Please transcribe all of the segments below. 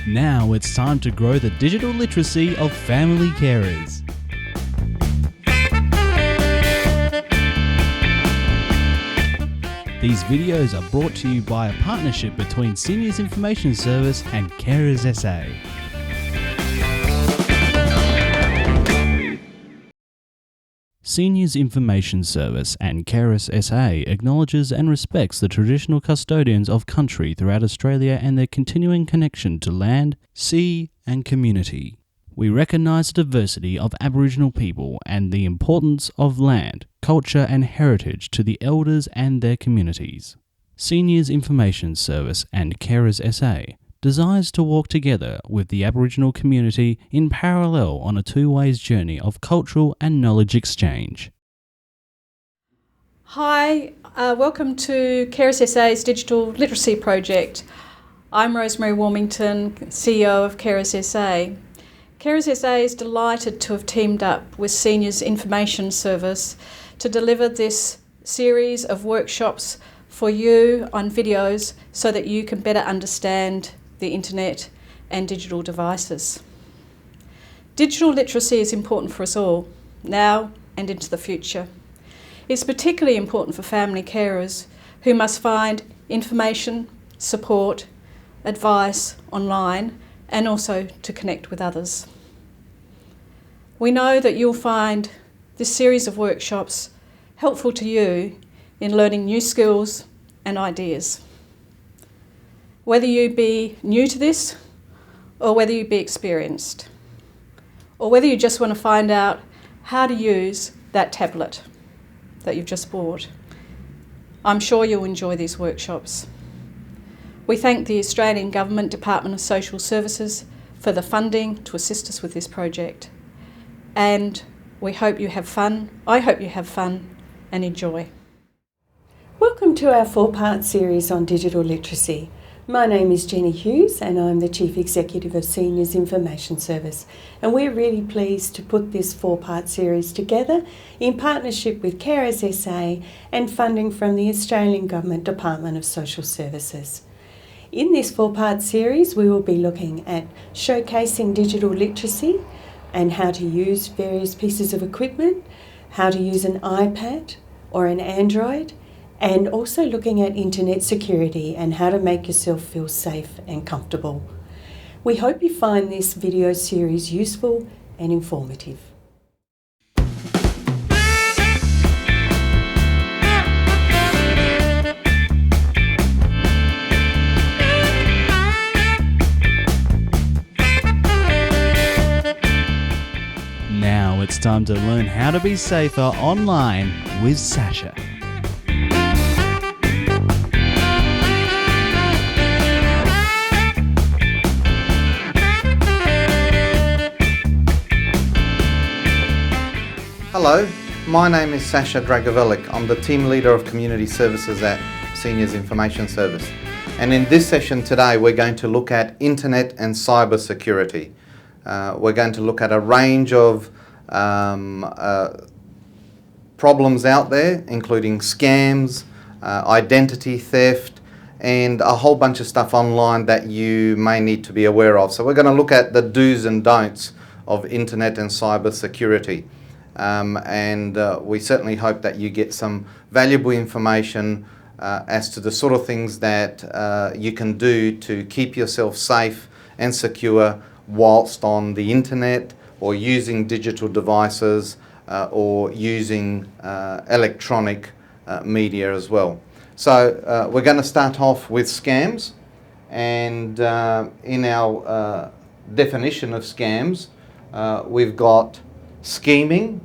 Now it's time to grow the digital literacy of family carers. These videos are brought to you by a partnership between Seniors Information Service and Carers SA. Seniors Information Service and Carers SA acknowledges and respects the traditional custodians of country throughout Australia and their continuing connection to land, sea and community. We recognise the diversity of Aboriginal people and the importance of land, culture and heritage to the elders and their communities. Seniors Information Service and Carers SA desires to walk together with the Aboriginal community in parallel on a two-ways journey of cultural and knowledge exchange. Hi, welcome to Carers SA's Digital Literacy Project. I'm Rosemary Warmington, CEO of Carers SA. Carers SA is delighted to have teamed up with Seniors Information Service to deliver this series of workshops for you on videos so that you can better understand the internet and digital devices. Digital literacy is important for us all, now and into the future. It's particularly important for family carers who must find information, support, advice online and also to connect with others. We know that you'll find this series of workshops helpful to you in learning new skills and ideas. Whether you be new to this or whether you be experienced, or whether you just want to find out how to use that tablet that you've just bought, I'm sure you'll enjoy these workshops. We thank the Australian Government Department of Social Services for the funding to assist us with this project. And we hope you have fun. I hope you have fun and enjoy. Welcome to our four-part series on digital literacy. My name is Jenny Hughes and I'm the Chief Executive of Seniors Information Service, and we're really pleased to put this four-part series together in partnership with Carers SA and funding from the Australian Government Department of Social Services. In this four-part series we will be looking at showcasing digital literacy and how to use various pieces of equipment, how to use an iPad or an Android, and also looking at internet security and how to make yourself feel safe and comfortable. We hope you find this video series useful and informative. Now it's time to learn how to be safer online with Sasha. Hello, my name is Sasha Dragovelik. I'm the Team Leader of Community Services at Seniors Information Service. And in this session today we're going to look at internet and cyber security. We're going to look at a range of problems out there, including scams, identity theft, and a whole bunch of stuff online that you may need to be aware of. So we're going to look at the do's and don'ts of internet and cyber security. We certainly hope that you get some valuable information as to the sort of things that you can do to keep yourself safe and secure whilst on the internet or using digital devices or using electronic media as well. So we're going to start off with scams, and in our definition of scams we've got scheming,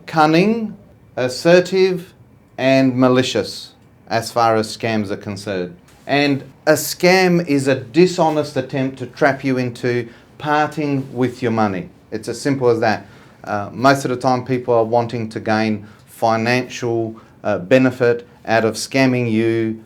cunning, assertive and malicious as far as scams are concerned. And a scam is a dishonest attempt to trap you into parting with your money. It's as simple as that. Most of the time people are wanting to gain financial benefit out of scamming you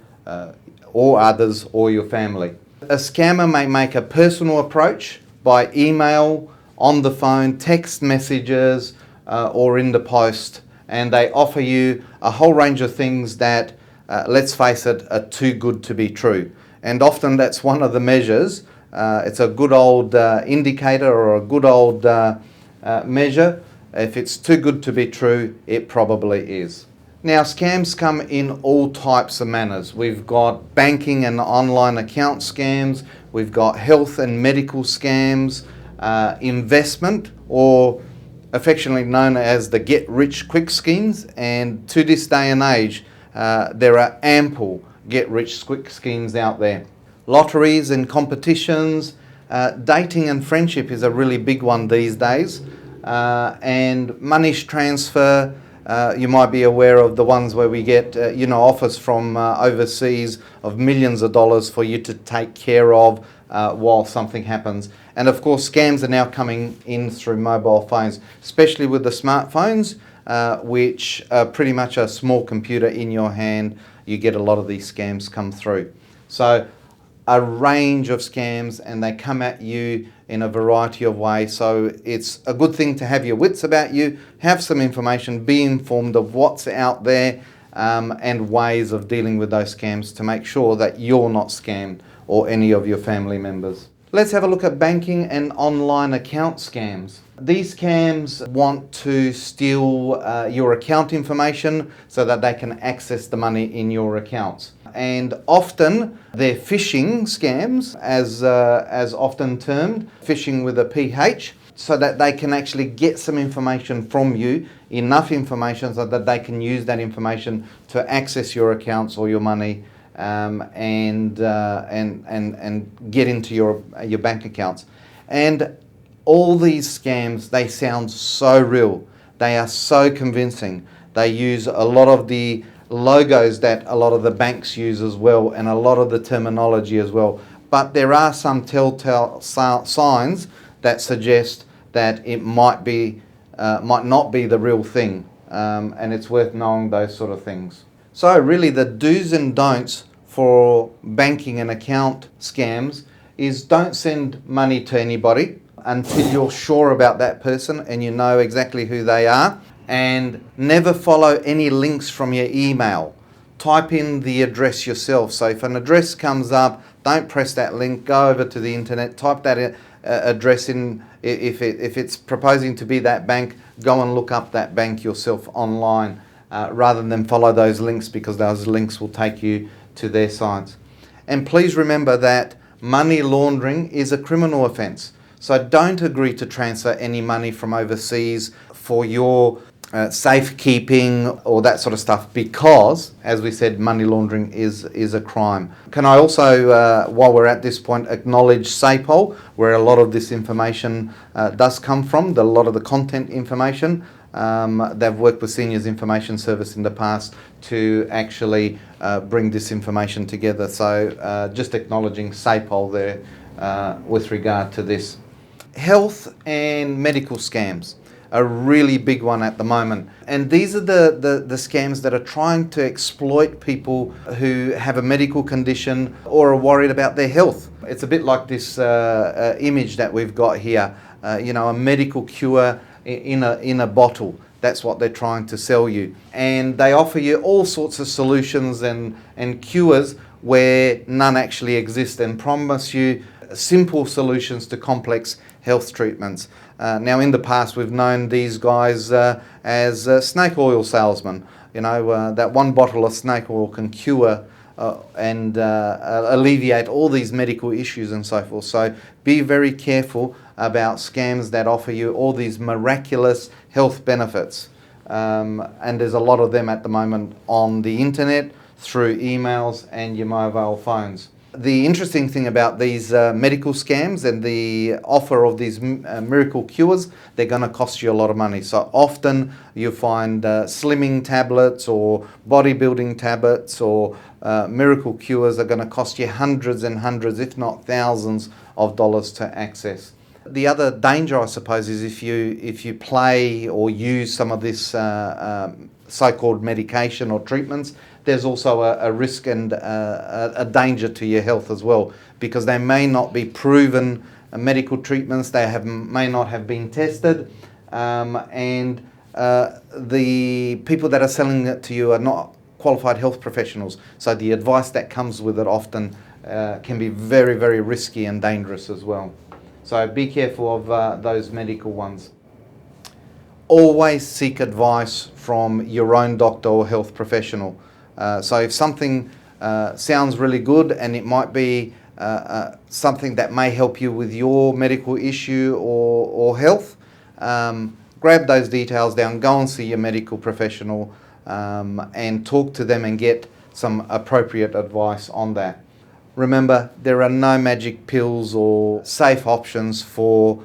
or others or your family. A scammer may make a personal approach by email, on the phone, text messages or in the post, and they offer you a whole range of things that, let's face it, are too good to be true. And often that's one of the measures It's a good old indicator or a good old measure. If it's too good to be true, it probably is. Now, scams come in all types of manners. We've got banking and online account scams, we've got health and medical scams, investment, or affectionately known as the get-rich-quick schemes, and to this day and age, there are ample get-rich-quick schemes out there. Lotteries and competitions, dating and friendship is a really big one these days, and money transfer. You might be aware of the ones where we get, offers from overseas of millions of dollars for you to take care of while something happens. And of course, scams are now coming in through mobile phones, especially with the smartphones, which are pretty much a small computer in your hand. You get a lot of these scams come through. So a range of scams, and they come at you in a variety of ways. So it's a good thing to have your wits about you, have some information, be informed of what's out there, and ways of dealing with those scams to make sure that you're not scammed or any of your family members. Let's have a look at banking and online account scams. These scams want to steal your account information so that they can access the money in your accounts. And often they're phishing scams, as often termed, phishing with a PH, so that they can actually get some information from you, enough information so that they can use that information to access your accounts or your money, and get into your bank accounts. And all these scams, they sound so real. They are so convincing. They use a lot of the logos that a lot of the banks use as well, and a lot of the terminology as well. But there are some telltale signs that suggest that it might not be the real thing, and it's worth knowing those sort of things. So really, the do's and don'ts for banking and account scams is don't send money to anybody until you're sure about that person and you know exactly who they are, and never follow any links from your email. Type in the address yourself. So if an address comes up, don't press that link, go over to the internet, type that address in. If it's proposing to be that bank, go and look up that bank yourself online, rather than follow those links, because those links will take you to their sites. And please remember that money laundering is a criminal offence. So don't agree to transfer any money from overseas for your safekeeping or that sort of stuff, because, as we said, money laundering is a crime. Can I also, while we're at this point, acknowledge SAPOL, where a lot of this information does come from, a lot of the content information. They've worked with Seniors Information Service in the past to actually bring this information together. So just acknowledging SAPOL there with regard to this. Health and medical scams, a really big one at the moment. And these are the scams that are trying to exploit people who have a medical condition or are worried about their health. It's a bit like this image that we've got here, a medical cure in a bottle. That's what they're trying to sell you. And they offer you all sorts of solutions and cures where none actually exist, and promise you simple solutions to complex health treatments. Now, in the past, we've known these guys as snake oil salesmen. That one bottle of snake oil can cure and alleviate all these medical issues and so forth. So be very careful about scams that offer you all these miraculous health benefits. And there's a lot of them at the moment on the internet, through emails and your mobile phones. The interesting thing about these medical scams and the offer of these miracle cures, they're going to cost you a lot of money. So often you find slimming tablets or bodybuilding tablets or miracle cures are going to cost you hundreds and hundreds, if not thousands of dollars to access. The other danger, I suppose, is if you play or use some of this so-called medication or treatments, there's also a risk and a danger to your health as well, because they may not be proven medical treatments, they may not have been tested, and the people that are selling it to you are not qualified health professionals. So the advice that comes with it often can be very, very risky and dangerous as well. So be careful of those medical ones. Always seek advice from your own doctor or health professional. So if something sounds really good and it might be something that may help you with your medical issue or health, grab those details down, go and see your medical professional and talk to them and get some appropriate advice on that. Remember, there are no magic pills or safe options for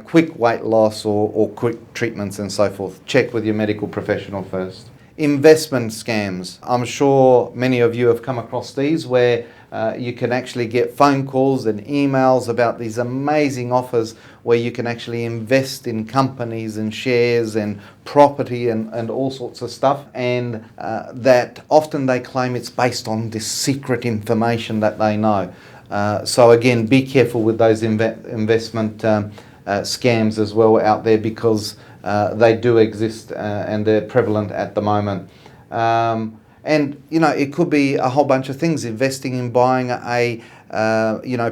quick weight loss or quick treatments and so forth. Check with your medical professional first. Investment scams. I'm sure many of you have come across these where you can actually get phone calls and emails about these amazing offers where you can actually invest in companies and shares and property and all sorts of stuff, and that often they claim it's based on this secret information that they know. So again, be careful with those investment scams as well out there, because they do exist and they're prevalent at the moment. And it could be a whole bunch of things. Investing in buying a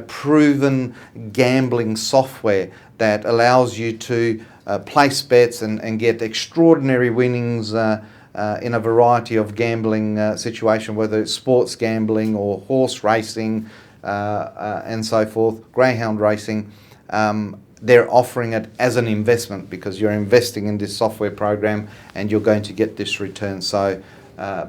proven gambling software that allows you to place bets and get extraordinary winnings in a variety of gambling situations, whether it's sports gambling or horse racing and so forth, greyhound racing. They're offering it as an investment because you're investing in this software program and you're going to get this return. So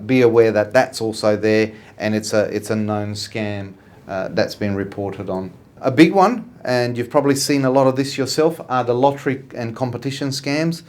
be aware that that's also there, and it's a known scam that's been reported on. A big one, and you've probably seen a lot of this yourself, are the lottery and competition scams,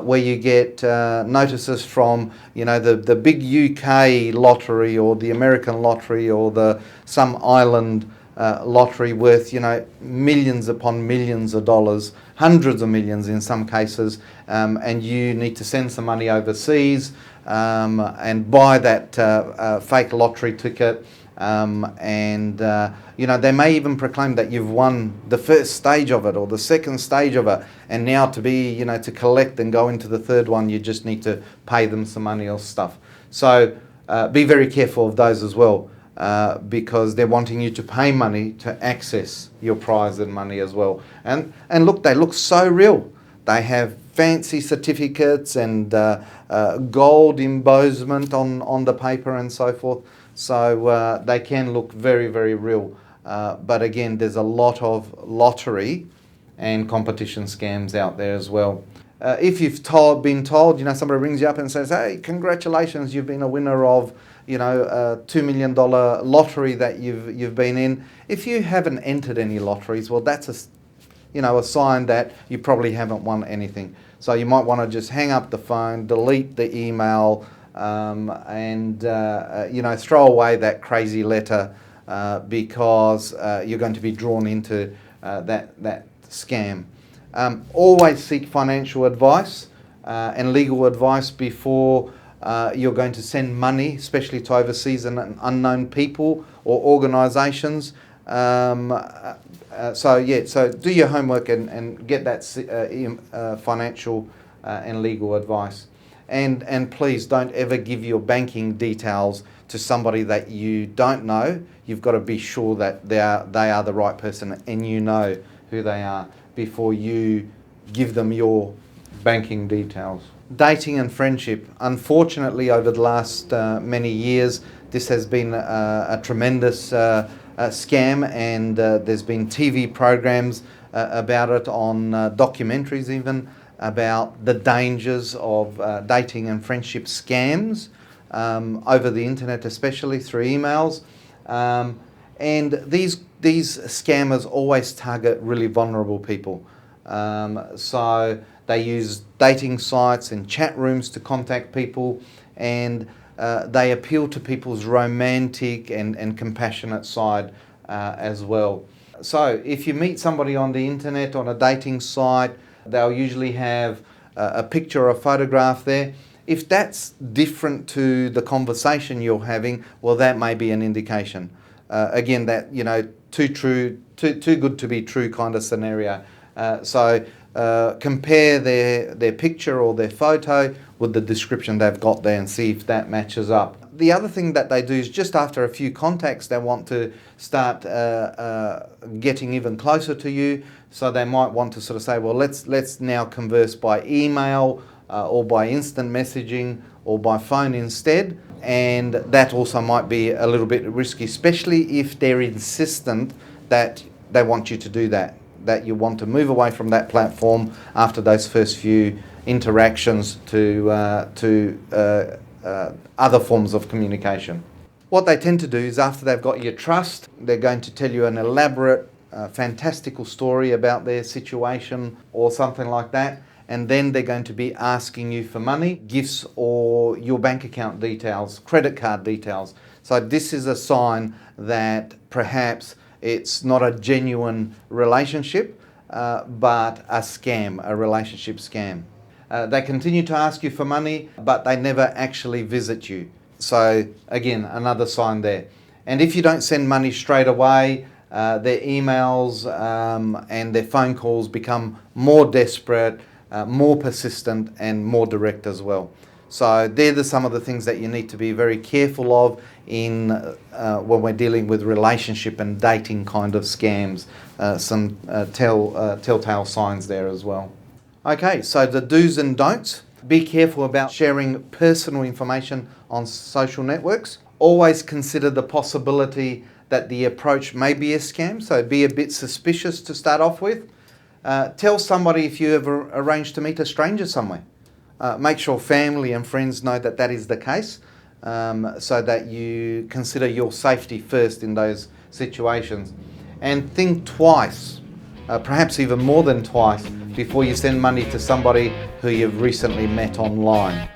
where you get notices from the big UK lottery or the American lottery or some island lottery worth millions upon millions of dollars, hundreds of millions in some cases, and you need to send some money overseas and buy that fake lottery ticket, and they may even proclaim that you've won the first stage of it or the second stage of it, and now to collect and go into the third one you just need to pay them some money or stuff. So be very careful of those as well, because they're wanting you to pay money to access your prize and money as well. And look, they look so real. They have fancy certificates and gold embossment on the paper and so forth. So they can look very, very real. But again, there's a lot of lottery and competition scams out there as well. If you've been told, somebody rings you up and says, "Hey, congratulations, you've been a winner of a $2 million lottery that you've been in." If you haven't entered any lotteries, well, that's a sign that you probably haven't won anything. So you might want to just hang up the phone, delete the email, and throw away that crazy letter, because you're going to be drawn into that scam. Always seek financial advice and legal advice before you're going to send money, especially to overseas and unknown people or organisations. So do your homework and get that financial and legal advice. And please don't ever give your banking details to somebody that you don't know. You've got to be sure that they are the right person and you know who they are before you give them your banking details. Dating and friendship. Unfortunately, over the last many years, this has been a tremendous scam, and there's been TV programs about it, on documentaries even, about the dangers of dating and friendship scams over the internet, especially through emails. And these scammers always target really vulnerable people. So they use dating sites and chat rooms to contact people, and they appeal to people's romantic and compassionate side as well. So if you meet somebody on the internet, on a dating site, they'll usually have a picture or a photograph there. If that's different to the conversation you're having, well, that may be an indication. Again, that, too good to be true kind of scenario. So compare their picture or their photo with the description they've got there and see if that matches up. The other thing that they do is just after a few contacts, they want to start getting even closer to you. So they might want to sort of say, well, let's now converse by email or by instant messaging or by phone instead. And that also might be a little bit risky, especially if they're insistent that they want you to do that you want to move away from that platform after those first few interactions to other forms of communication. What they tend to do is after they've got your trust, they're going to tell you an elaborate, fantastical story about their situation or something like that, and then they're going to be asking you for money, gifts, or your bank account details, credit card details. So this is a sign that perhaps it's not a genuine relationship, but a scam, a relationship scam. They continue to ask you for money, but they never actually visit you. So again, another sign there. And if you don't send money straight away, their emails and their phone calls become more desperate, more persistent, and more direct as well. So they're some of the things that you need to be very careful of in when we're dealing with relationship and dating kind of scams. Some telltale signs there as well. Okay, so the do's and don'ts. Be careful about sharing personal information on social networks. Always consider the possibility that the approach may be a scam, so be a bit suspicious to start off with. Tell somebody if you ever arrange to meet a stranger somewhere. Make sure family and friends know that that is the case, so that you consider your safety first in those situations. And think twice, perhaps even more than twice, before you send money to somebody who you've recently met online.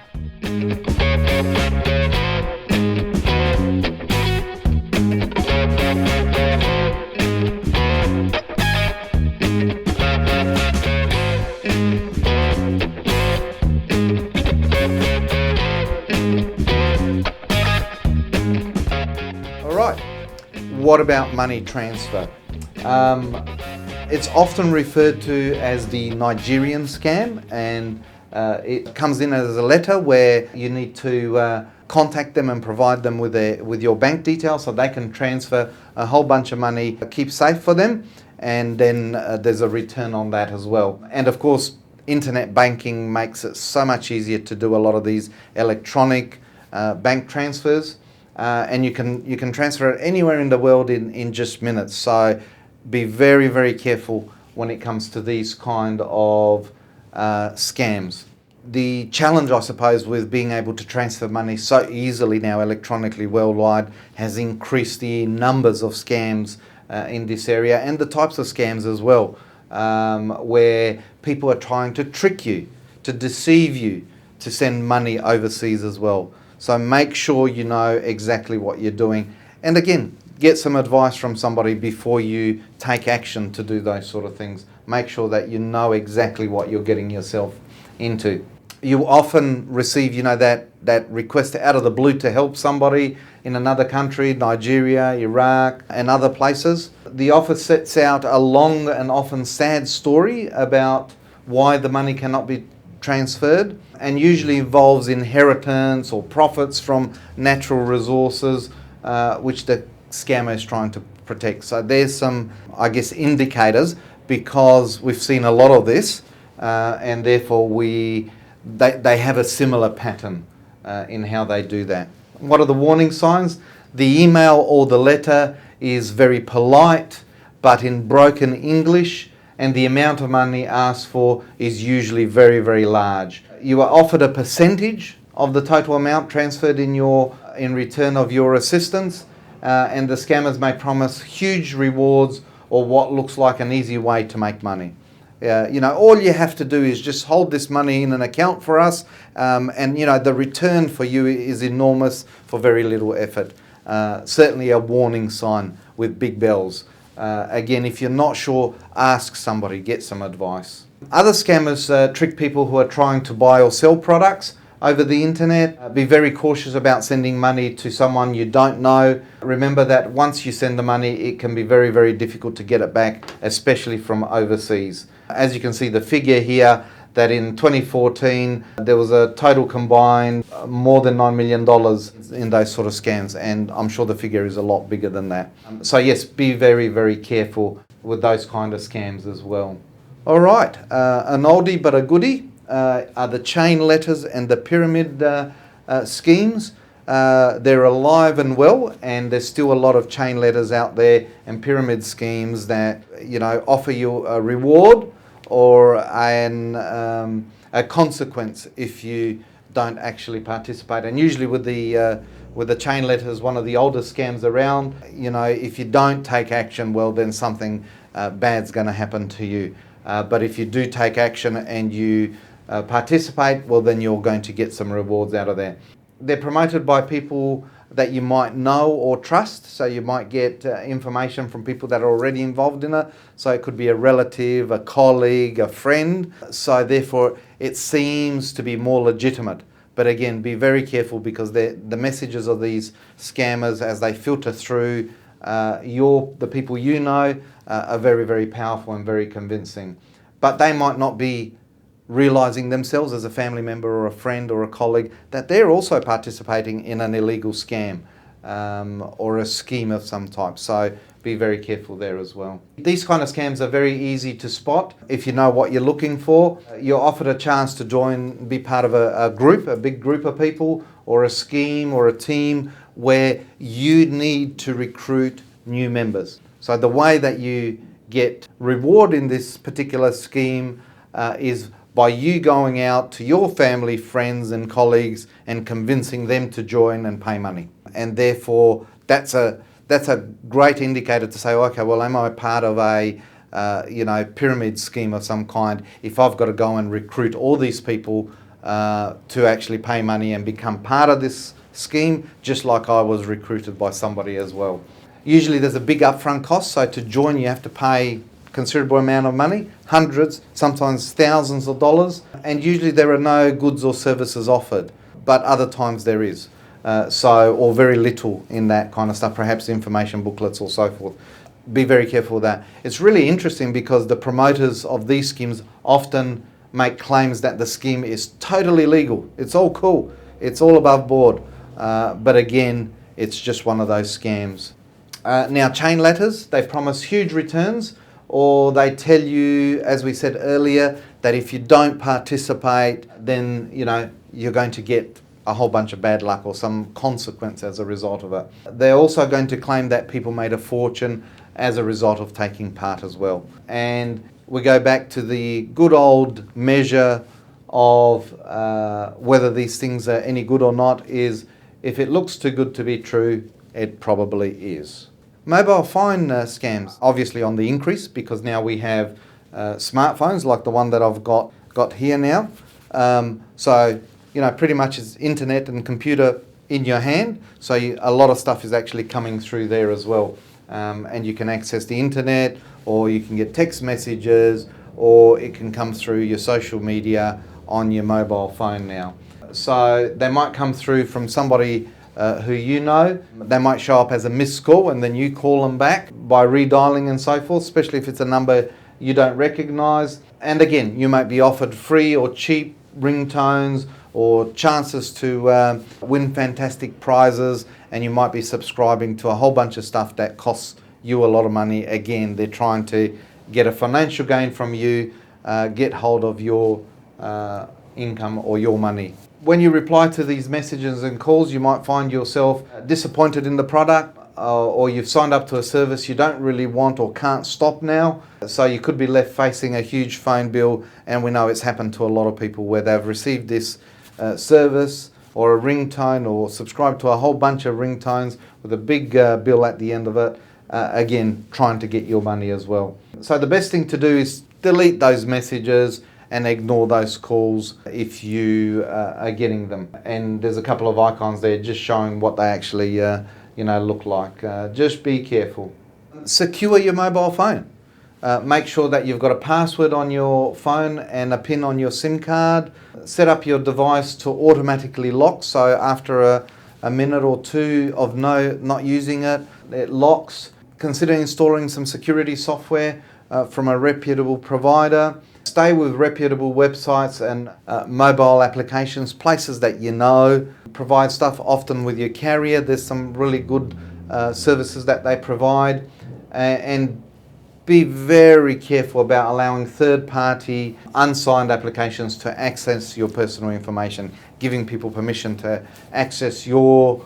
Alright, what about money transfer? It's often referred to as the Nigerian Scam, and it comes in as a letter where you need to contact them and provide them with your bank details so they can transfer a whole bunch of money, keep safe for them, and then there's a return on that as well. And of course, internet banking makes it so much easier to do a lot of these electronic bank transfers, and you can transfer it anywhere in the world in just minutes. So be very, very careful when it comes to these kind of scams. The challenge, I suppose, with being able to transfer money so easily now electronically worldwide has increased the numbers of scams in this area, and the types of scams as well, where people are trying to trick you, to deceive you, to send money overseas as well. So make sure you know exactly what you're doing. And again, get some advice from somebody before you take action to do those sort of things. Make sure that you know exactly what you're getting yourself into. You often receive, that request out of the blue to help somebody in another country, Nigeria, Iraq, and other places. The offer sets out a long and often sad story about why the money cannot be transferred, and usually involves inheritance or profits from natural resources, which the scammer is trying to protect. So there's some, indicators, because we've seen a lot of this, and therefore they have a similar pattern in how they do that. What are the warning signs? The email or the letter is very polite, but in broken English, and the amount of money asked for is usually very, very large. You are offered a percentage of the total amount transferred in return of your assistance, and the scammers may promise huge rewards or what looks like an easy way to make money. All you have to do is just hold this money in an account for us, and the return for you is enormous for very little effort. Certainly a warning sign with big bells. Again, if you're not sure, ask somebody, get some advice. Other scammers trick people who are trying to buy or sell products over the internet. Be very cautious about sending money to someone you don't know. Remember that once you send the money, it can be very, very difficult to get it back, especially from overseas. As you can see the figure here, that in 2014 there was a total combined more than $9 million in those sort of scams, and I'm sure the figure is a lot bigger than that. So yes, be very, very careful with those kind of scams as well. All right, an oldie but a goodie are the chain letters and the pyramid schemes. They're alive and well, and there's still a lot of chain letters out there and pyramid schemes that, you know, offer you a reward or a consequence if you don't actually participate. And usually with the chain letters, one of the oldest scams around, you know, if you don't take action, well, then something bad's going to happen to you. But if you do take action and you participate, well, then you're going to get some rewards out of there. They're promoted by people that you might know or trust, so you might get information from people that are already involved in it. So it could be a relative, a colleague, a friend. So therefore it seems to be more legitimate. But again, be very careful, because the messages of these scammers, as they filter through the people you know, are very, very powerful and very convincing. But they might not be realising themselves as a family member or a friend or a colleague that they're also participating in an illegal scam or a scheme of some type. So be very careful there as well. These kind of scams are very easy to spot if you know what you're looking for. You're offered a chance to join, be part of a group, a big group of people, or a scheme or a team where you need to recruit new members. So the way that you get reward in this particular scheme is by you going out to your family, friends and colleagues and convincing them to join and pay money. And therefore that's a great indicator to say, okay, well, am I part of a pyramid scheme of some kind if I've got to go and recruit all these people to actually pay money and become part of this scheme, just like I was recruited by somebody as well. Usually there's a big upfront cost, so to join you have to pay considerable amount of money, hundreds, sometimes thousands of dollars, and usually there are no goods or services offered, but other times there is, or very little in that kind of stuff, perhaps information booklets or so forth. Be very careful with that. It's really interesting because the promoters of these schemes often make claims that the scheme is totally legal. It's all cool, it's all above board, but again, it's just one of those scams. Now, chain letters, they promise huge returns, or they tell you, as we said earlier, that if you don't participate, then you're going to get a whole bunch of bad luck or some consequence as a result of it. They're also going to claim that people made a fortune as a result of taking part as well. And we go back to the good old measure of whether these things are any good or not, is if it looks too good to be true, it probably is. Mobile phone scams, obviously on the increase, because now we have smartphones like the one that I've got here now. So pretty much it's internet and computer in your hand. So a lot of stuff is actually coming through there as well. And you can access the internet, or you can get text messages, or it can come through your social media on your mobile phone now. So they might come through from somebody who you know. They might show up as a missed call, and then you call them back by redialing and so forth, especially if it's a number you don't recognise. And again, you might be offered free or cheap ringtones or chances to win fantastic prizes, and you might be subscribing to a whole bunch of stuff that costs you a lot of money. Again, they're trying to get a financial gain from you, get hold of your income or your money. When you reply to these messages and calls, you might find yourself disappointed in the product, or you've signed up to a service you don't really want or can't stop now. So you could be left facing a huge phone bill, and we know it's happened to a lot of people where they've received this service or a ringtone, or subscribed to a whole bunch of ringtones with a big bill at the end of it, again trying to get your money as well. So the best thing to do is delete those messages and ignore those calls if you are getting them. And there's a couple of icons there just showing what they actually look like. Just be careful. Secure your mobile phone. Make sure that you've got a password on your phone and a PIN on your SIM card. Set up your device to automatically lock, so after a minute or two of not using it, it locks. Consider installing some security software from a reputable provider. Stay with reputable websites and mobile applications, places that you know. Provide stuff often with your carrier. There's some really good services that they provide. And be very careful about allowing third-party, unsigned applications to access your personal information, giving people permission to access your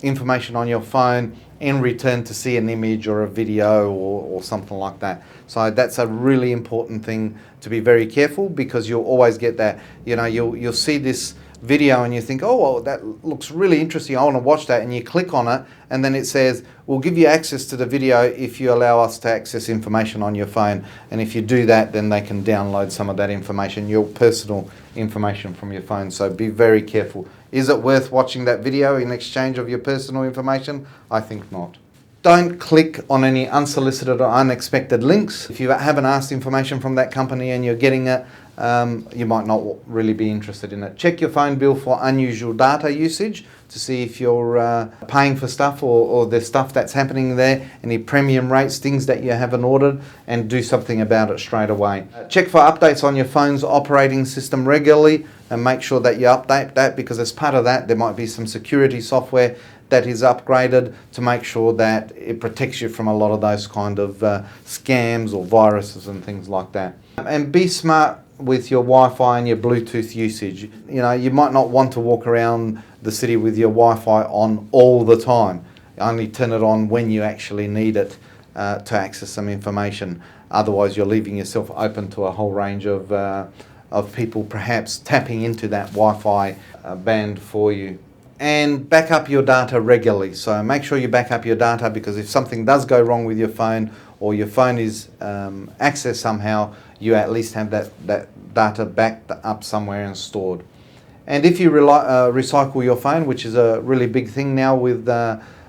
information on your phone in return to see an image or a video or something like that. So that's a really important thing to be very careful, because you'll always get that, you'll see this video and you think, oh, well, that looks really interesting, I want to watch that, and you click on it and then it says, we'll give you access to the video if you allow us to access information on your phone, and if you do that then they can download some of that information, your personal information from your phone. So be very careful. Is it worth watching that video in exchange of your personal information? I think not. Don't click on any unsolicited or unexpected links. If you haven't asked information from that company and you're getting it, you might not really be interested in it. Check your phone bill for unusual data usage to see if you're paying for stuff or there's stuff that's happening there, any premium rates, things that you haven't ordered, and do something about it straight away. Check for updates on your phone's operating system regularly and make sure that you update that, because as part of that there might be some security software that is upgraded to make sure that it protects you from a lot of those kind of scams or viruses and things like that. And be smart with your Wi-Fi and your Bluetooth usage. You might not want to walk around the city with your Wi-Fi on all the time. Only turn it on when you actually need it to access some information. Otherwise you're leaving yourself open to a whole range of people perhaps tapping into that Wi-Fi band for you. And back up your data regularly. So make sure you back up your data, because if something does go wrong with your phone or your phone is accessed somehow, you at least have that data backed up somewhere and stored. And if you recycle your phone, which is a really big thing now with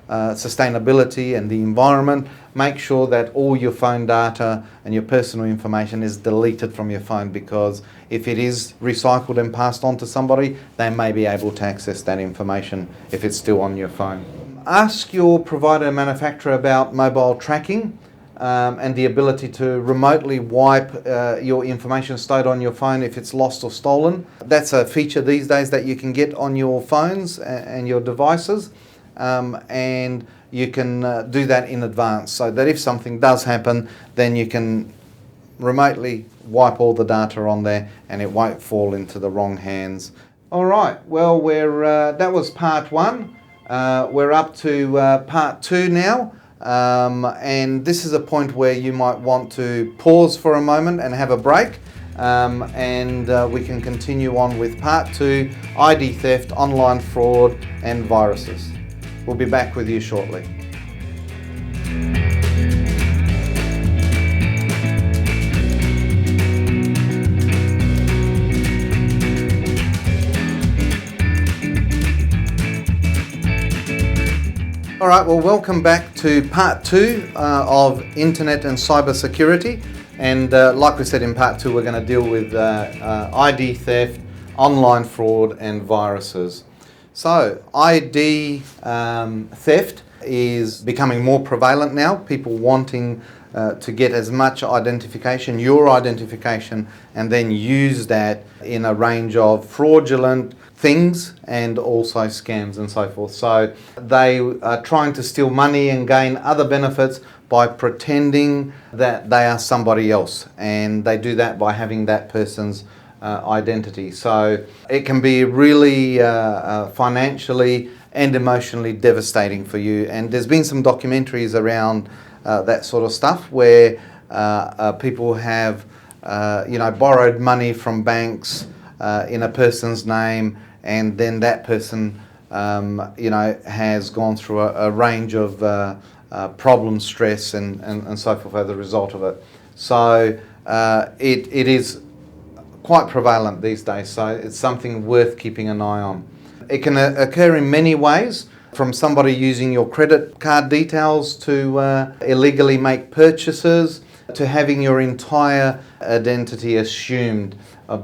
sustainability and the environment, make sure that all your phone data and your personal information is deleted from your phone, because if it is recycled and passed on to somebody, they may be able to access that information if it's still on your phone. Ask your provider and manufacturer about mobile tracking and the ability to remotely wipe your information stored on your phone if it's lost or stolen. That's a feature these days that you can get on your phones and your devices. And you can do that in advance, so that if something does happen, then you can remotely wipe all the data on there and it won't fall into the wrong hands. All right, well, that was part one. We're up to part two now, and this is a point where you might want to pause for a moment and have a break, and we can continue on with part two, ID theft, online fraud and viruses. We'll be back with you shortly. All right, well, welcome back to part two of Internet and Cyber Security. And like we said in part two, we're going to deal with ID theft, online fraud and viruses. So ID theft is becoming more prevalent now, people wanting to get as much identification, your identification, and then use that in a range of fraudulent things and also scams and so forth. So they are trying to steal money and gain other benefits by pretending that they are somebody else, and they do that by having that person's identity. So it can be really financially and emotionally devastating for you. And there's been some documentaries around that sort of stuff where people have borrowed money from banks in a person's name, and then that person has gone through a range of problem, stress and so forth as a result of it. So it is quite prevalent these days, so it's something worth keeping an eye on. It can occur in many ways, from somebody using your credit card details to illegally make purchases, to having your entire identity assumed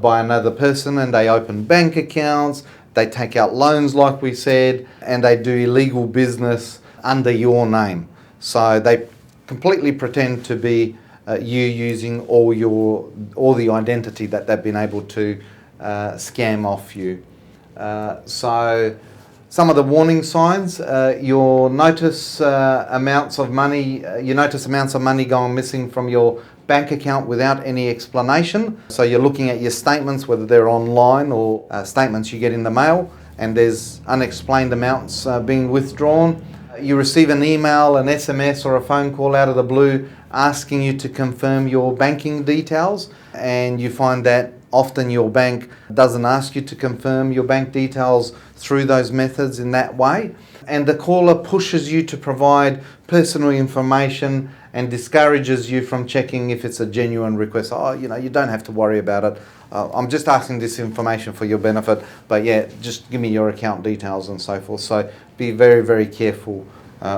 by another person, and they open bank accounts, they take out loans like we said, and they do illegal business under your name. So they completely pretend to be you using all the identity that they've been able to scam off you. So some of the warning signs: you'll notice amounts of money. You notice amounts of money going missing from your bank account without any explanation. So you're looking at your statements, whether they're online or statements you get in the mail, and there's unexplained amounts being withdrawn. You receive an email, an SMS or a phone call out of the blue asking you to confirm your banking details, and you find that often your bank doesn't ask you to confirm your bank details through those methods in that way, and the caller pushes you to provide personal information and discourages you from checking if it's a genuine request. Oh, you don't have to worry about it. I'm just asking this information for your benefit, but yeah, just give me your account details and so forth. So be very, very careful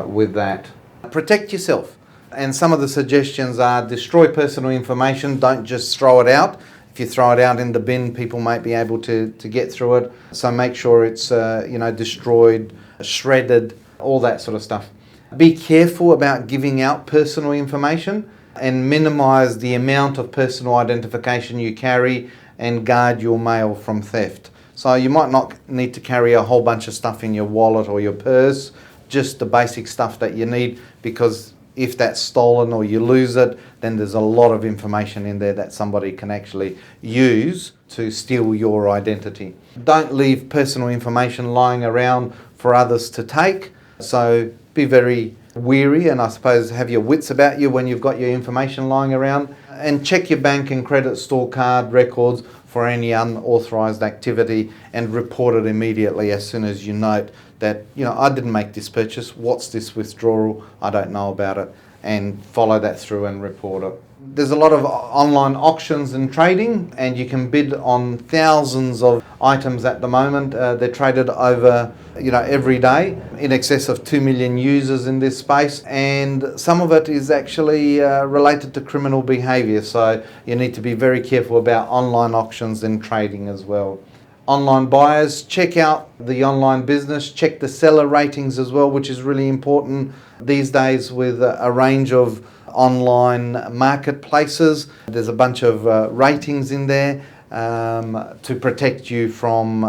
with that. Protect yourself. And some of the suggestions are: destroy personal information, don't just throw it out. If you throw it out in the bin, people might be able to get through it. So make sure it's destroyed, shredded, all that sort of stuff. Be careful about giving out personal information, and minimise the amount of personal identification you carry, and guard your mail from theft. So you might not need to carry a whole bunch of stuff in your wallet or your purse, just the basic stuff that you need, because if that's stolen or you lose it, then there's a lot of information in there that somebody can actually use to steal your identity. Don't leave personal information lying around for others to take. So be very wary, and I suppose have your wits about you when you've got your information lying around, and check your bank and credit store card records for any unauthorised activity, and report it immediately as soon as you note that, I didn't make this purchase, what's this withdrawal, I don't know about it, and follow that through and report it. There's a lot of online auctions and trading, and you can bid on thousands of items at the moment. They're traded over, every day, in excess of 2 million users in this space, and some of it is actually related to criminal behaviour, so you need to be very careful about online auctions and trading as well. Online buyers, check out the online business, check the seller ratings as well, which is really important these days with a range of online marketplaces. There's a bunch of ratings in there to protect you from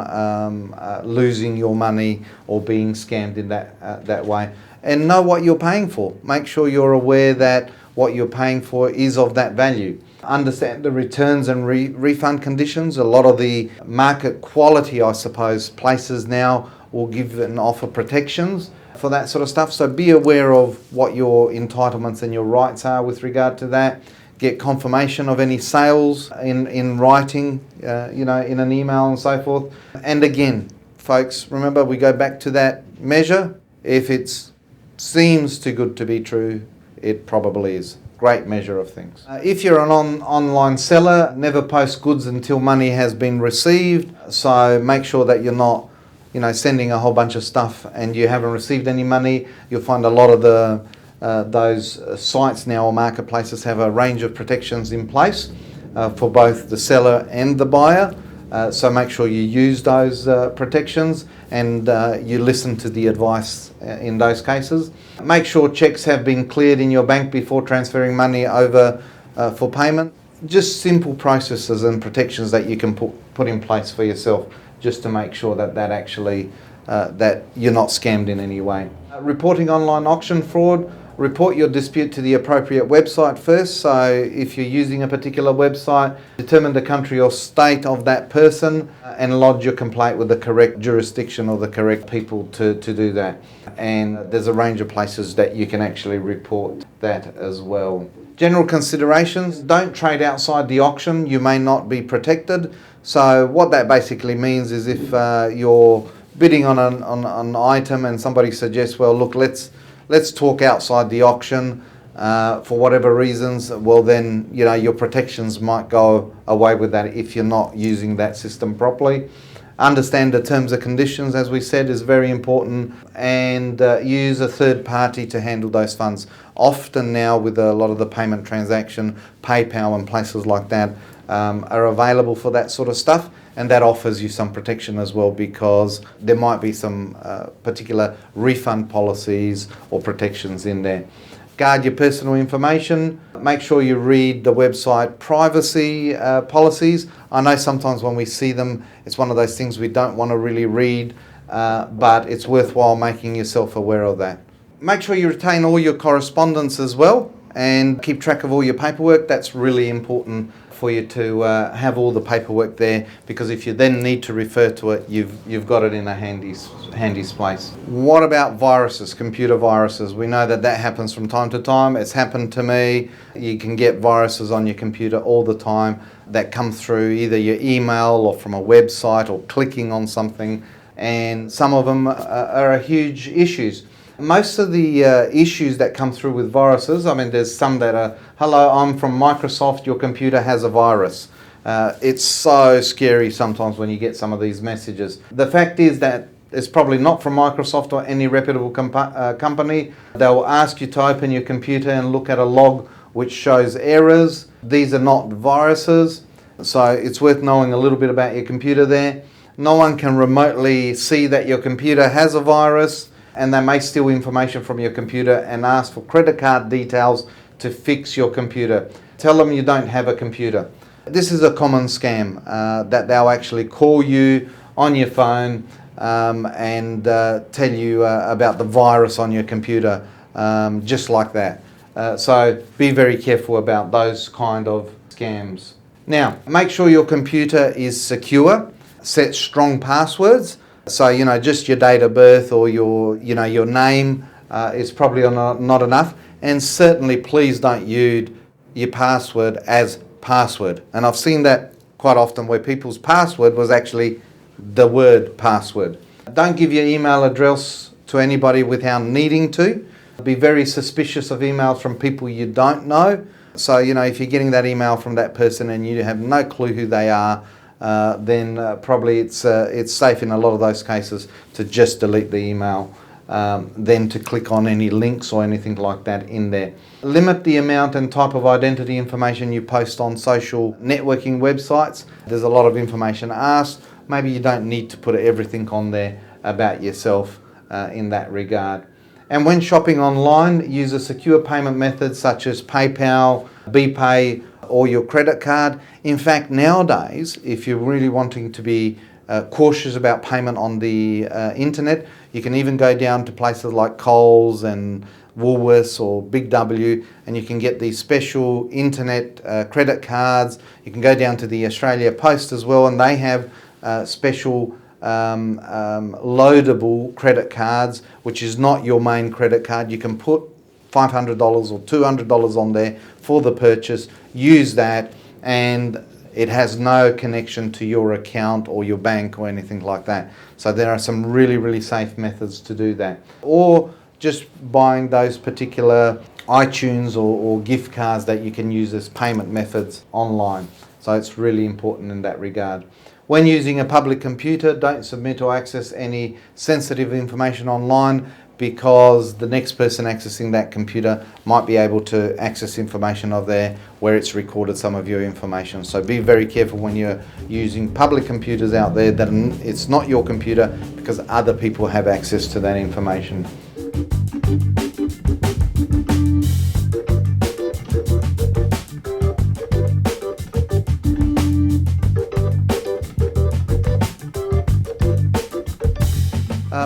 losing your money or being scammed in that way. And know what you're paying for. Make sure you're aware that what you're paying for is of that value. Understand the returns and refund conditions. A lot of the market quality, I suppose, places now will give and offer protections for that sort of stuff. So be aware of what your entitlements and your rights are with regard to that. Get confirmation of any sales in writing, in an email and so forth. And again, folks, remember, we go back to that measure. If it seems too good to be true, it probably is. Great measure of things. If you're an online seller, never post goods until money has been received. So make sure that you're not, sending a whole bunch of stuff and you haven't received any money. You'll find a lot of those sites now or marketplaces have a range of protections in place for both the seller and the buyer. So make sure you use those protections and you listen to the advice in those cases. Make sure checks have been cleared in your bank before transferring money over for payment. Just simple processes and protections that you can put in place for yourself, just to make sure that actually that you're not scammed in any way. Reporting online auction fraud. Report your dispute to the appropriate website first. So if you're using a particular website, determine the country or state of that person and lodge your complaint with the correct jurisdiction or the correct people to do that. And there's a range of places that you can actually report that as well. General considerations: don't trade outside the auction. You may not be protected. So what that basically means is if you're bidding on an item and somebody suggests, well, look, let's talk outside the auction for whatever reasons, well then, your protections might go away with that if you're not using that system properly. Understand the terms and conditions, as we said, is very important, and use a third party to handle those funds. Often now with a lot of the payment transaction, PayPal and places like that are available for that sort of stuff. And that offers you some protection as well, because there might be some particular refund policies or protections in there. guard your personal information. Make sure you read the website privacy policies. I know sometimes when we see them, it's one of those things we don't want to really read, but it's worthwhile making yourself aware of that. Make sure you retain all your correspondence as well and keep track of all your paperwork. That's really important for you to have all the paperwork there, because if you then need to refer to it, you've got it in a handy place. What about viruses, computer viruses? We know that happens from time to time. It's happened to me. You can get viruses on your computer all the time that come through either your email or from a website or clicking on something, and some of them are huge issues. Most of the issues that come through with viruses, I mean, there's some that are, hello, I'm from Microsoft, your computer has a virus. It's so scary sometimes when you get some of these messages. The fact is that it's probably not from Microsoft or any reputable company. They'll ask you to open your computer and look at a log which shows errors. These are not viruses, so it's worth knowing a little bit about your computer there. No one can remotely see that your computer has a virus, and they may steal information from your computer and ask for credit card details to fix your computer. Tell them you don't have a computer. This is a common scam, that they'll actually call you on your phone and tell you about the virus on your computer, just like that. So be very careful about those kind of scams. Now, make sure your computer is secure. Set strong passwords. So, just your date of birth or your name is probably not enough. And certainly, please don't use your password as password. And I've seen that quite often where people's password was actually the word password. Don't give your email address to anybody without needing to. Be very suspicious of emails from people you don't know. So, if you're getting that email from that person and you have no clue who they are, then probably it's safe in a lot of those cases to just delete the email, than to click on any links or anything like that in there. Limit the amount and type of identity information you post on social networking websites. There's a lot of information asked. Maybe you don't need to put everything on there about yourself in that regard. And when shopping online, use a secure payment method such as PayPal, BPay, or your credit card. In fact, nowadays, if you're really wanting to be cautious about payment on the internet, you can even go down to places like Coles and Woolworths or Big W, and you can get these special internet credit cards. You can go down to the Australia Post as well, and they have special loadable credit cards, which is not your main credit card. You can put $500 or $200 on there for the purchase, use that, and it has no connection to your account or your bank or anything like that. So there are some really, really safe methods to do that. Or just buying those particular iTunes or gift cards that you can use as payment methods online. So it's really important in that regard. When using a public computer, don't submit or access any sensitive information online, because the next person accessing that computer might be able to access information of there where it's recorded some of your information. So be very careful when you're using public computers out there that it's not your computer, because other people have access to that information.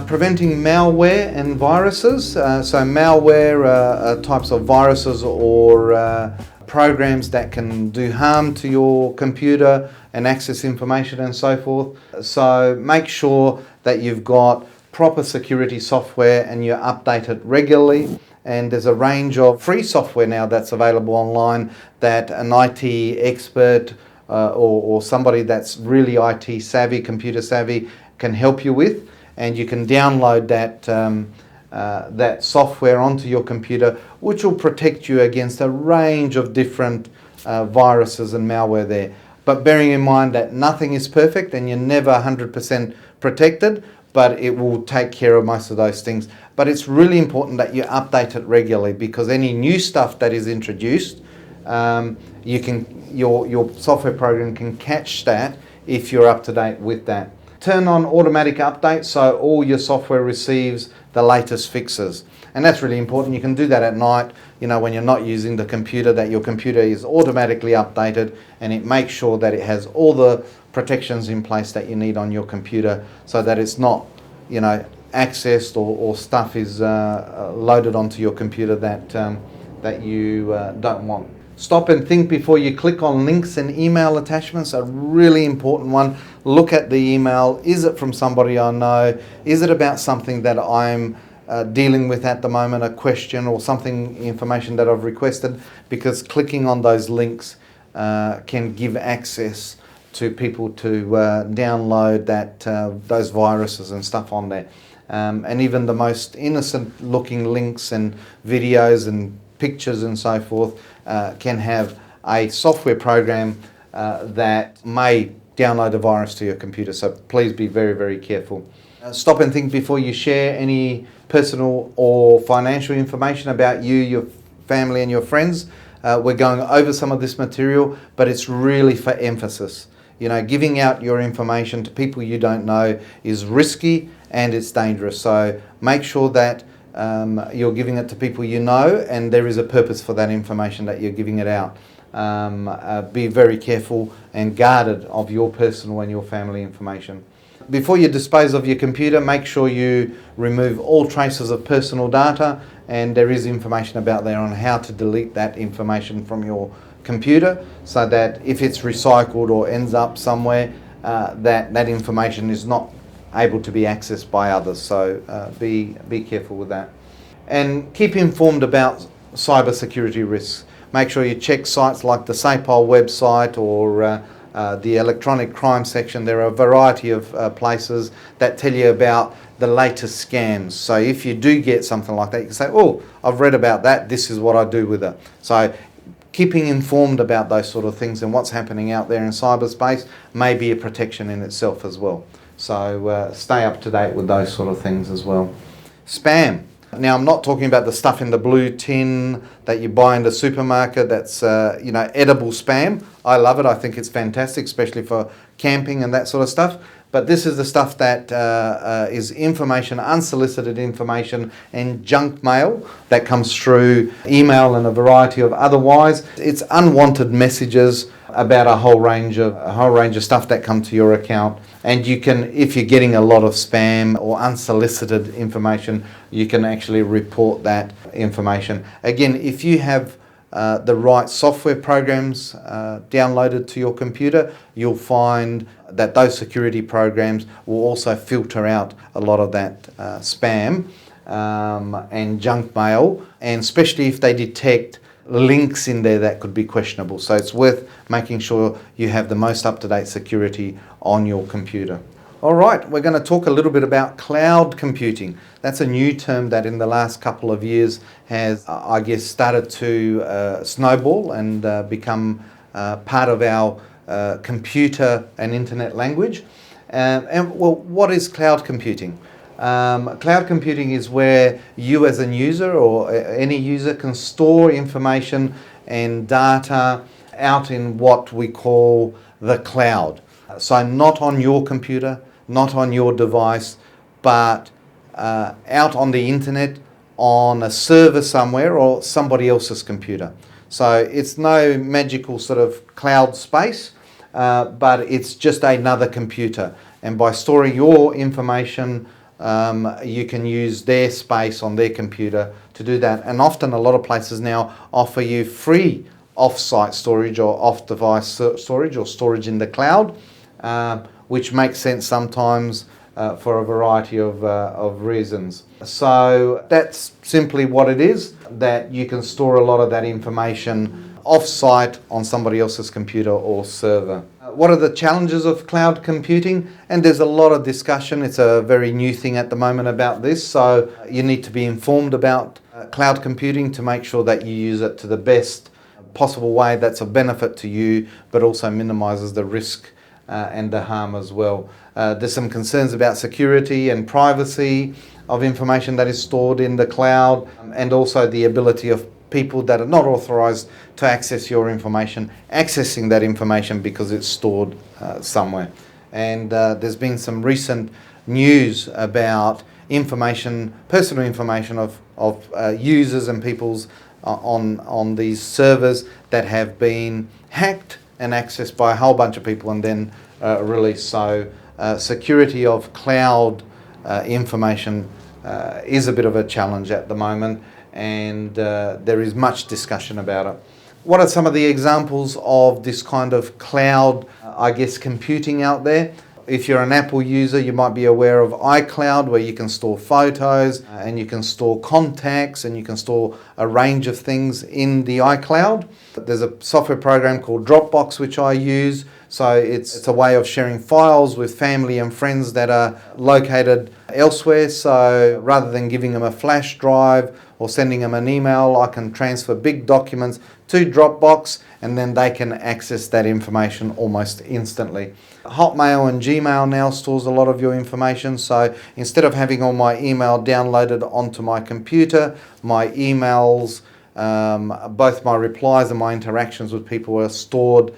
Preventing malware and viruses. So malware are types of viruses or programs that can do harm to your computer and access information and so forth. So make sure that you've got proper security software and you update it regularly. And there's a range of free software now that's available online that an IT expert or somebody that's really IT savvy, computer savvy, can help you with. And you can download that software onto your computer, which will protect you against a range of different viruses and malware there. But bearing in mind that nothing is perfect and you're never 100% protected, but it will take care of most of those things. But it's really important that you update it regularly, because any new stuff that is introduced, your software program can catch that if you're up to date with that. Turn on automatic updates so all your software receives the latest fixes. And that's really important. You can do that at night, when you're not using the computer, that your computer is automatically updated and it makes sure that it has all the protections in place that you need on your computer, so that it's not, accessed or stuff is loaded onto your computer that you don't want. Stop and think before you click on links and email attachments, a really important one. Look at the email. Is it from somebody I know? Is it about something that I'm dealing with at the moment, a question or information that I've requested? Because clicking on those links can give access to people to download those viruses and stuff on there. And even the most innocent looking links and videos and pictures and so forth can have a software program that may download a virus to your computer. So please be very, very careful. Stop and think before you share any personal or financial information about you, your family and your friends. We're going over some of this material, but it's really for emphasis. Giving out your information to people you don't know is risky and it's dangerous. So make sure that you're giving it to people you know, and there is a purpose for that information that you're giving it out. Be very careful and guarded of your personal and your family information. Before you dispose of your computer, make sure you remove all traces of personal data, and there is information about there on how to delete that information from your computer, so that if it's recycled or ends up somewhere, that information is not able to be accessed by others. So be careful with that. And keep informed about cybersecurity risks. Make sure you check sites like the SAPOL website or the electronic crime section. There are a variety of places that tell you about the latest scams. So if you do get something like that, you can say, oh, I've read about that, this is what I do with it. So keeping informed about those sort of things and what's happening out there in cyberspace may be a protection in itself as well. So stay up to date with those sort of things as well. Spam. Now, I'm not talking about the stuff in the blue tin that you buy in the supermarket that's, edible spam. I love it. I think it's fantastic, especially for camping and that sort of stuff. But this is the stuff that is information, unsolicited information and junk mail that comes through email and a variety of otherwise. It's unwanted messages about a whole range of stuff that come to your account. And you can, if you're getting a lot of spam or unsolicited information, you can actually report that information. Again, if you have the right software programs downloaded to your computer, you'll find that those security programs will also filter out a lot of that spam and junk mail, and especially if they detect links in there that could be questionable. So it's worth making sure you have the most up-to-date security on your computer. All right, we're going to talk a little bit about cloud computing. That's a new term that in the last couple of years has, started to snowball and become part of our computer and internet language. What is cloud computing? Cloud computing is where you as a user or any user can store information and data out in what we call the cloud. So not on your computer, not on your device, but out on the internet on a server somewhere or somebody else's computer. So it's no magical sort of cloud space, but it's just another computer. And by storing your information, you can use their space on their computer to do that. And often a lot of places now offer you free off-site storage or off-device storage or storage in the cloud, which makes sense sometimes for a variety of reasons. So that's simply what it is, that you can store a lot of that information off-site on somebody else's computer or server. What are the challenges of cloud computing? And there's a lot of discussion. It's a very new thing at the moment about this. So you need to be informed about cloud computing to make sure that you use it to the best possible way that's of benefit to you, but also minimises the risk and the harm as well. There's some concerns about security and privacy of information that is stored in the cloud, and also the ability of people that are not authorised to access your information, accessing that information because it's stored somewhere. And there's been some recent news about information, personal information of users and people's on these servers that have been hacked and accessed by a whole bunch of people and then released. So security of cloud information is a bit of a challenge at the moment, and there is much discussion about it. What are some of the examples of this kind of cloud, computing out there? If you're an Apple user, you might be aware of iCloud, where you can store photos and you can store contacts and you can store a range of things in the iCloud. There's a software program called Dropbox, which I use. So it's a way of sharing files with family and friends that are located elsewhere. So rather than giving them a flash drive or sending them an email, I can transfer big documents to Dropbox and then they can access that information almost instantly. Hotmail and Gmail now stores a lot of your information, so instead of having all my email downloaded onto my computer, my emails, both my replies and my interactions with people are stored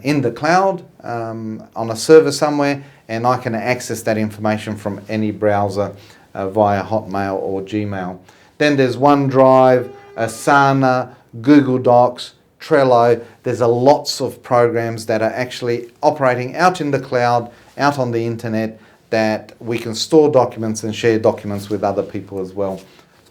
in the cloud on a server somewhere, and I can access that information from any browser via Hotmail or Gmail. Then there's OneDrive, Asana, Google Docs, Trello. There's lots of programs that are actually operating out in the cloud, out on the internet, that we can store documents and share documents with other people as well.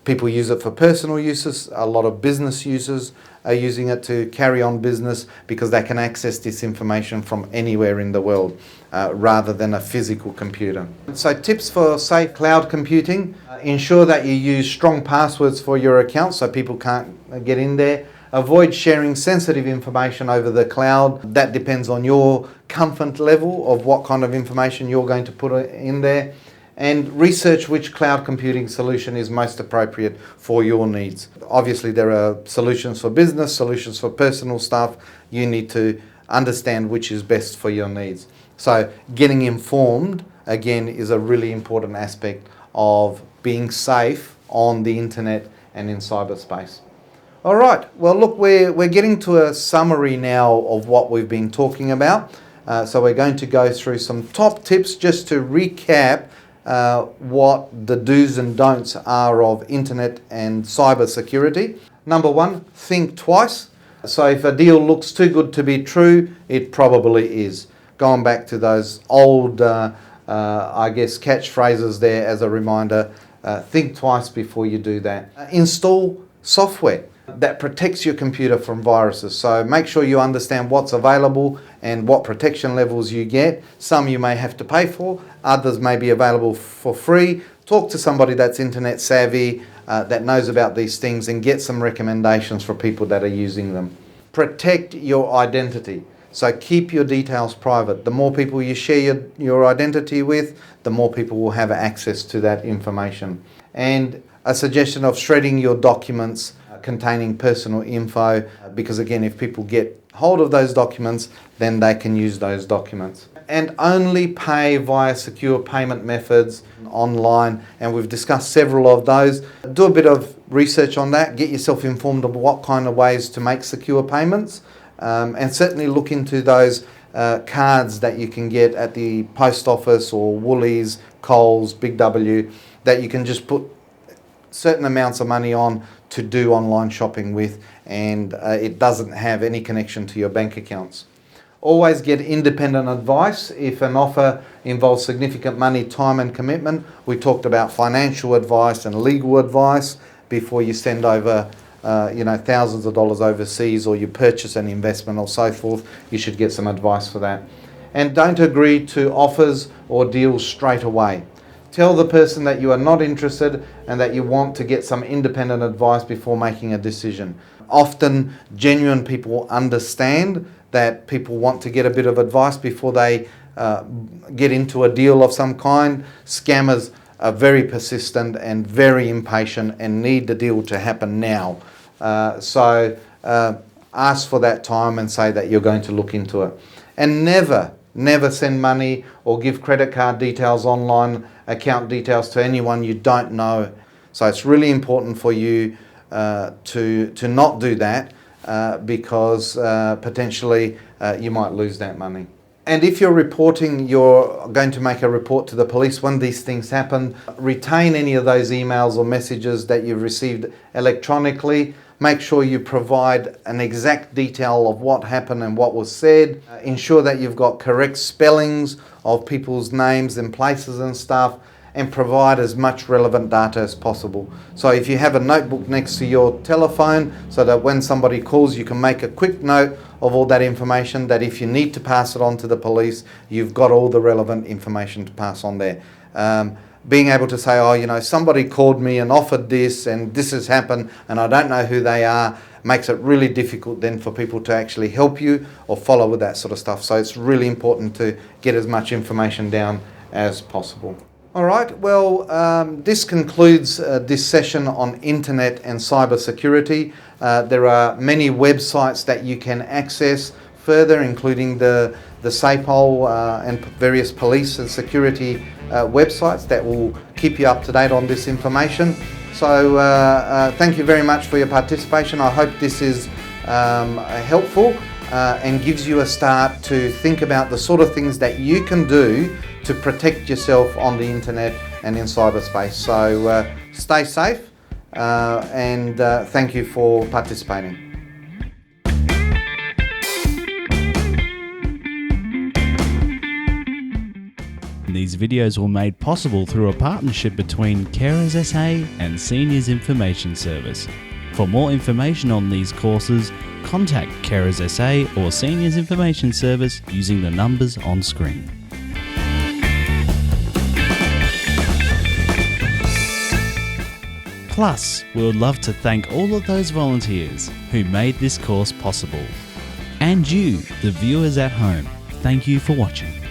People use it for personal uses. A lot of business users are using it to carry on business because they can access this information from anywhere in the world rather than a physical computer. So tips for safe cloud computing: ensure that you use strong passwords for your account so people can't get in there. Avoid sharing sensitive information over the cloud. That depends on your comfort level of what kind of information you're going to put in there. And research which cloud computing solution is most appropriate for your needs. Obviously, there are solutions for business, solutions for personal stuff. You need to understand which is best for your needs. So getting informed, again, is a really important aspect of being safe on the internet and in cyberspace. All right, well, look, we're getting to a summary now of what we've been talking about. So we're going to go through some top tips just to recap what the do's and don'ts are of internet and cyber security. Number one, think twice. So if a deal looks too good to be true, it probably is. Going back to those old, catchphrases there as a reminder, think twice before you do that. Install software that protects your computer from viruses. So make sure you understand what's available and what protection levels you get. Some you may have to pay for, others may be available for free. Talk to somebody that's internet savvy, that knows about these things, and get some recommendations for people that are using them. Protect your identity. So keep your details private. The more people you share your identity with, the more people will have access to that information. And a suggestion of shredding your documents containing personal info, because again, if people get hold of those documents, then they can use those documents. And only pay via secure payment methods online, and we've discussed several of those. Do a bit of research on that, get yourself informed of what kind of ways to make secure payments, and certainly look into those cards that you can get at the post office or Woolies, Coles, Big W, that you can just put certain amounts of money on to do online shopping with, and it doesn't have any connection to your bank accounts. Always get independent advice if an offer involves significant money, time and commitment. We talked about financial advice and legal advice before you send over thousands of dollars overseas, or you purchase an investment or so forth. You should get some advice for that. And don't agree to offers or deals straight away. Tell the person that you are not interested and that you want to get some independent advice before making a decision. Often, genuine people understand that people want to get a bit of advice before they get into a deal of some kind. Scammers are very persistent and very impatient and need the deal to happen now. So ask for that time and say that you're going to look into it. And never send money or give credit card details, online account details to anyone you don't know. So it's really important for you to not do that because potentially you might lose that money. And if you're going to make a report to the police when these things happen, retain any of those emails or messages that you've received electronically. Make sure you provide an exact detail of what happened and what was said. Ensure that you've got correct spellings of people's names and places and stuff, and provide as much relevant data as possible. So if you have a notebook next to your telephone, so that when somebody calls, you can make a quick note of all that information, that if you need to pass it on to the police, you've got all the relevant information to pass on there. Being able to say, somebody called me and offered this and this has happened and I don't know who they are, makes it really difficult then for people to actually help you or follow with that sort of stuff. So it's really important to get as much information down as possible. All right, well, this concludes this session on internet and cyber security. There are many websites that you can access further, including the SAPOL and various police and security websites that will keep you up to date on this information. So thank you very much for your participation. I hope this is helpful and gives you a start to think about the sort of things that you can do to protect yourself on the internet and in cyberspace. So stay safe and thank you for participating. These videos were made possible through a partnership between Carers SA and Seniors Information Service. For more information on these courses, contact Carers SA or Seniors Information Service using the numbers on screen. Plus, we would love to thank all of those volunteers who made this course possible. And you, the viewers at home, thank you for watching.